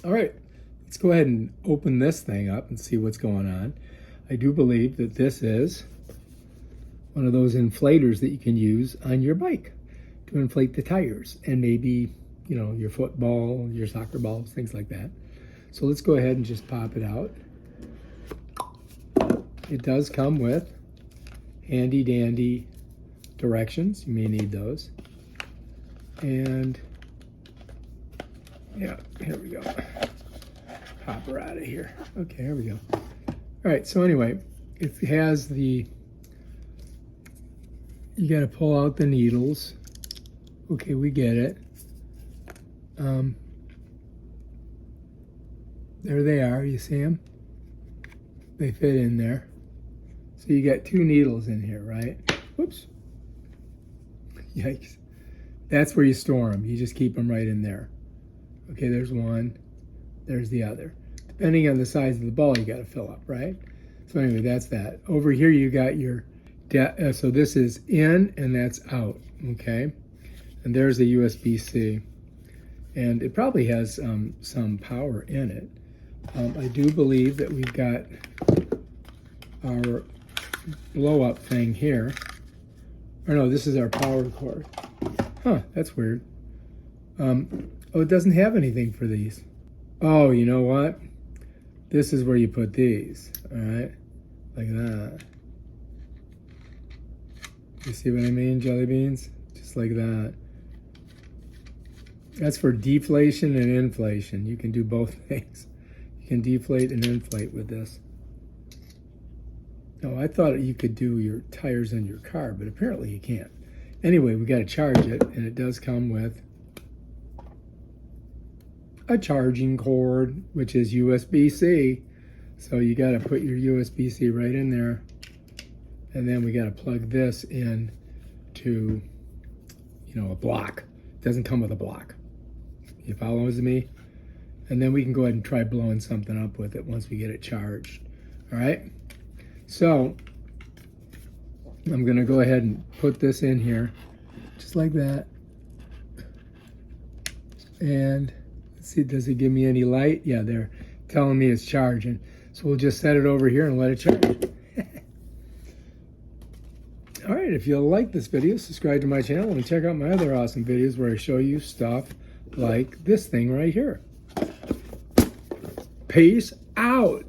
All right, let's go ahead and open this thing up and see what's going on. I do believe that this is one of those inflators that you can use on your bike to inflate the tires and maybe, you know, your football, your soccer balls, things like that. So let's go ahead and just pop it out. It does come with handy dandy directions. You may need those. And yeah, here we go. Pop her out of here. Okay, here we go. All right, so anyway, it has the, you got to pull out the needles. Okay, we get it. There they are, you see them? They fit in there. So you got two needles in here, right? Whoops. Yikes. That's where you store them. You just keep them right in there. Okay, there's one. There's the other. Depending on the size of the ball you got to fill up, right? So anyway, that's that. Over here you got your, so this is in and that's out, okay? And there's the USB-C. And it probably has some power in it. I do believe that we've got our blow-up thing here. Or no, this is our power cord. Huh, that's weird. Oh, it doesn't have anything for these. Oh, you know what? This is where you put these, all right? Like that. You see what I mean, jelly beans? Just like that. That's for deflation and inflation. You can do both things. You can deflate and inflate with this. No, I thought you could do your tires on your car, but apparently you can't. Anyway, we got to charge it, and it does come with a charging cord, which is USB-C. So you got to put your USB-C right in there, and then we got to plug this in to, you know, a block. It doesn't come with a block. You follows me? And then we can go ahead and try blowing something up with it once we get it charged. All right? So I'm going to go ahead and put this in here, just like that. And let's see, does it give me any light? Yeah, they're telling me it's charging. So we'll just set it over here and let it charge. All right, if you like this video, subscribe to my channel and check out my other awesome videos where I show you stuff like this thing right here. Peace out.